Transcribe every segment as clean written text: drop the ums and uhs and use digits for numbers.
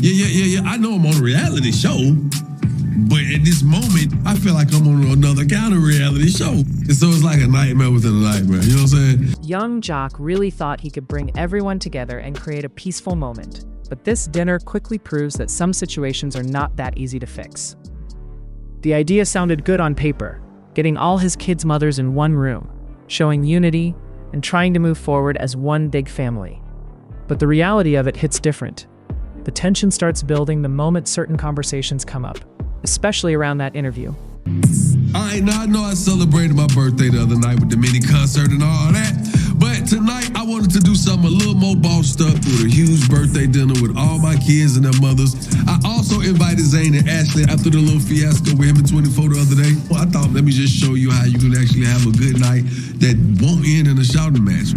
Yeah. I know I'm on a reality show, but at this moment, I feel like I'm on another kind of reality show. And so it's like a nightmare within a nightmare, you know what I'm saying? Young Jock really thought he could bring everyone together and create a peaceful moment. But this dinner quickly proves that some situations are not that easy to fix. The idea sounded good on paper, getting all his kids' mothers in one room, showing unity, and trying to move forward as one big family. But the reality of it hits different. The tension starts building the moment certain conversations come up, especially around that interview. All right, now I know I celebrated my birthday the other night with the mini concert and all that, but tonight I wanted to do something a little more bossed up with a huge birthday dinner with all my kids and their mothers. I also invited Zane and Ashley after the little fiasco with him and 24 the other day. Well, I thought, let me just show you how you can actually have a good night that won't end in a shouting match.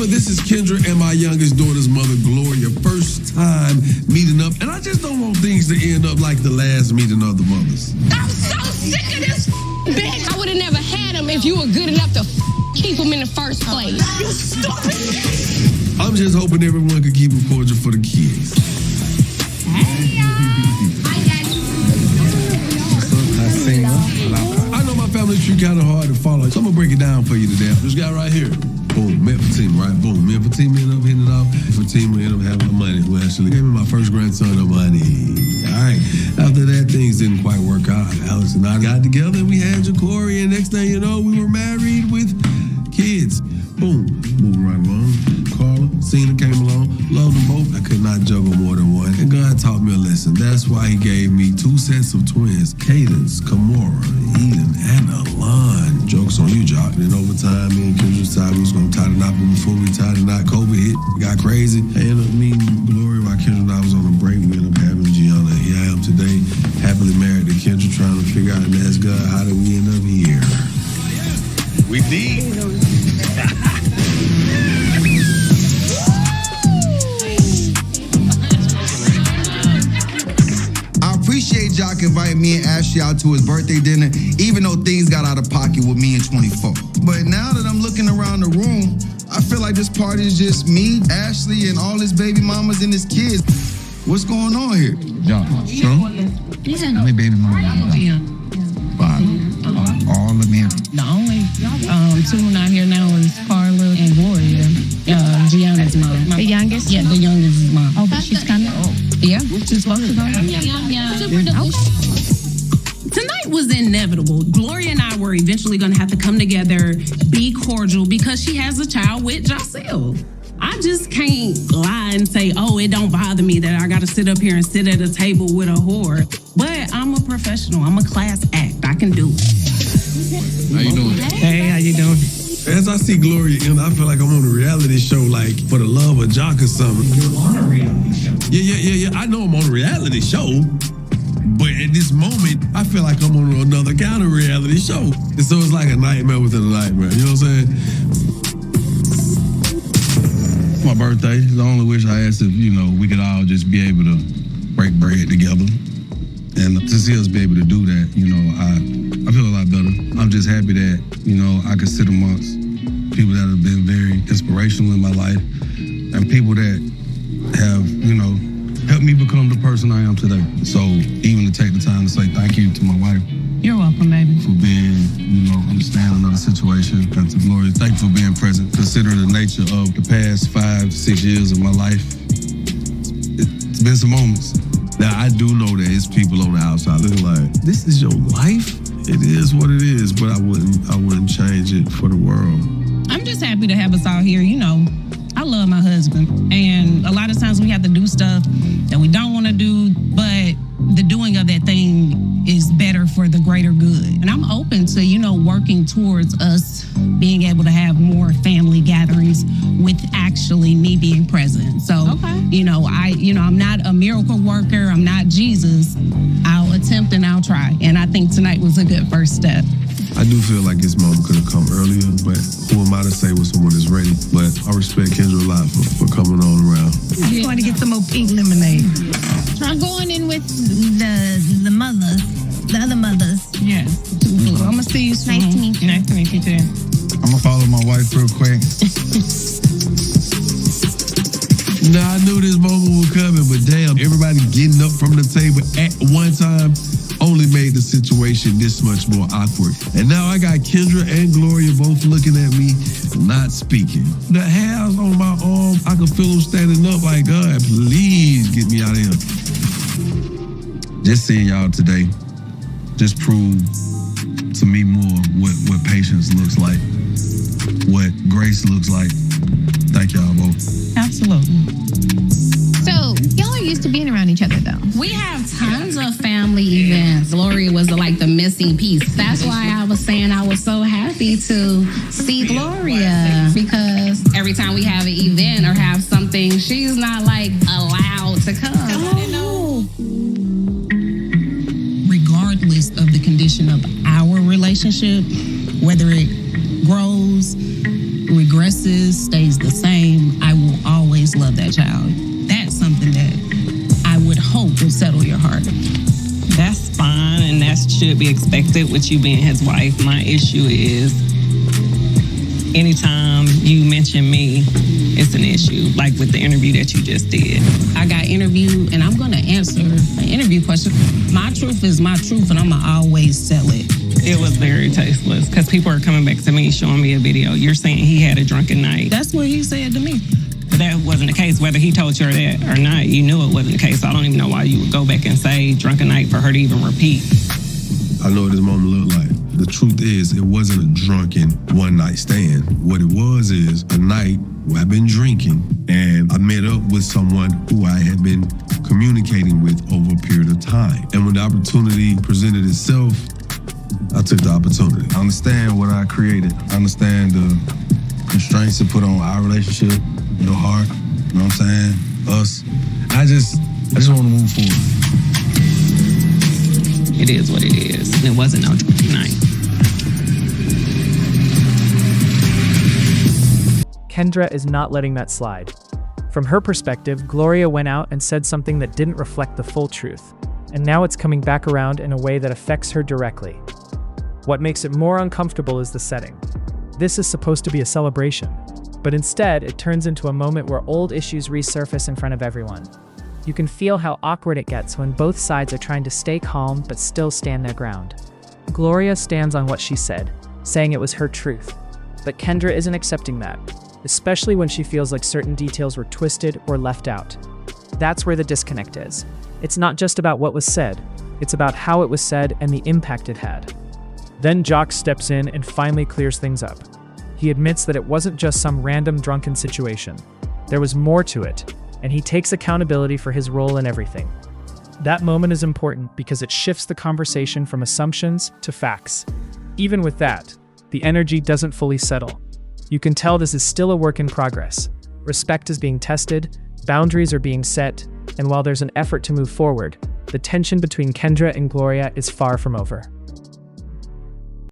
This is Kendra and my youngest daughter's mother, Gloria. First time meeting up, and I just don't want things to end up like the last meeting of the mothers. I'm so sick of this bitch. I would have never had him if you were good enough to keep him in the first place. You stupid. I'm just hoping everyone could keep it cordial for the kids. Hey, y'all. I know my family tree kind of hard to follow, so I'm gonna break it down for you today. This guy right here. Boom, met Fatima, right? Boom, me and Fatima ended up hitting it off. Fatima ended up having the money, who actually gave me my first grandson of money. All right, after that, things didn't quite work out. Alex and I got together, and we had Jacory, and next thing you know, we were married with kids. Boom, moving right along. Carla, Cena came along, loved them both. I could not juggle more than one, and God taught me a lesson. That's why he gave me 2 sets of twins, Cadence, Kamora, Eden, and Alon. Joke's on you, Jock. And then over time, me and Kendra decided we was gonna tie the knot, but before we tied the knot, COVID hit, got crazy. I ended up meeting Gloria while Kendra and I was on a break. We ended up having Gianna, and here I am today, happily married to Kendra, trying to figure out and ask God, how did we end up here? We did. Appreciate Jock inviting me and Ashley out to his birthday dinner, even though things got out of pocket with me and 24. But now that I'm looking around the room, I feel like this party is just me, Ashley, and all his baby mamas and his kids. What's going on here? Jock, how many baby mamas? Yeah. 5. All of them. The only 2 not here now is Carla and Gloria. Gianna's mom. The youngest? Yeah, the youngest is mom. Oh, but she's coming? Yeah, she's supposed to go. Yeah. Super delicious. Tonight was inevitable. Gloria and I were eventually going to have to come together, be cordial, because she has a child with Jocelle. I just can't lie and say, oh, it don't bother me that I got to sit up here and sit at a table with a whore. But I'm a professional. I'm a class act. I can do it. How you doing? Hey, how you doing? As I see Gloria in, I feel like I'm on a reality show, like For the Love of Jock or something. You're on a reality show. Yeah. I know I'm on a reality show, but at this moment, I feel like I'm on another kind of reality show. And so it's like a nightmare within a nightmare, you know what I'm saying? My birthday. The only wish I asked if, we could all just be able to break bread together. And to see us be able to do that, I feel a lot better. I'm just happy that, I could sit amongst people that have been very inspirational in my life and people that have, helped me become the person I am today. So even to take the time to say thank you to my wife. You're welcome, baby. For being, understanding of the situation. And to Gloria, thank you for being present. Considering the nature of the past 5 to 6 years of my life, it's been some moments. Now, I do know that it's people on the outside looking like, this is your life? It is what it is, but I wouldn't change it for the world. I'm just happy to have us all here. I love my husband. And a lot of times we have to do stuff that we don't want to do, but the doing of that thing is better for the greater good. And I'm open to, working towards us being able to have more family gatherings with actually me being present. So, I'm not a miracle worker. I'm not Jesus. I'll attempt and I'll try. And I think tonight was a good first step. I do feel like this moment could have come earlier, but who am I to say when someone is ready? But I respect Kendra a lot for coming on around. I just want to get some more pink lemonade. I'm going in with the mothers, the other mothers. Yes. I'm going to see you soon. Nice to meet you. Nice to meet you too. I'm gonna follow my wife real quick. Now, I knew this moment was coming, but damn, everybody getting up from the table at one time only made the situation this much more awkward. And now I got Kendra and Gloria both looking at me, not speaking. The hairs on my arm, I could feel them standing up like, God, please get me out of here. Just seeing y'all today just proved to me more what patience looks like, what grace looks like. Thank y'all both. Absolutely. So, y'all are used to being around each other, though. We have tons of family events. Gloria was like the missing piece. That's why I was saying I was so happy to see Gloria, because every time we have an event or have something, she's not like allowed to come. Regardless of the condition of our relationship, whether it grows, regresses, stays the same, I will always love that child. That's something that I would hope would settle your heart. That's fine, and that should be expected with you being his wife. My issue is anytime you mention me, it's an issue, like with the interview that you just did. I got interviewed, and I'm going to answer an interview question. My truth is my truth, and I'm going to always tell it. It was very tasteless, because people are coming back to me, showing me a video. You're saying he had a drunken night. That's what he said to me. But that wasn't the case. Whether he told you that or not, you knew it wasn't the case. I don't even know why you would go back and say drunken night for her to even repeat. I know what this moment looked like. The truth is, it wasn't a drunken one-night stand. What it was is a night where I've been drinking, and I met up with someone who I had been communicating with over a period of time. And when the opportunity presented itself, I took the opportunity. I understand what I created. I understand the constraints it put on our relationship, your heart, you know what I'm saying? Us. I just want to move forward. It is what it is. And it wasn't no drunken night. Kendra is not letting that slide. From her perspective, Gloria went out and said something that didn't reflect the full truth, and now it's coming back around in a way that affects her directly. What makes it more uncomfortable is the setting. This is supposed to be a celebration, but instead it turns into a moment where old issues resurface in front of everyone. You can feel how awkward it gets when both sides are trying to stay calm but still stand their ground. Gloria stands on what she said, saying it was her truth, but Kendra isn't accepting that, especially when she feels like certain details were twisted or left out. That's where the disconnect is. It's not just about what was said, it's about how it was said and the impact it had. Then Jock steps in and finally clears things up. He admits that it wasn't just some random drunken situation. There was more to it, and he takes accountability for his role in everything. That moment is important because it shifts the conversation from assumptions to facts. Even with that, the energy doesn't fully settle. You can tell this is still a work in progress. Respect is being tested, boundaries are being set, and while there's an effort to move forward, the tension between Kendra and Gloria is far from over.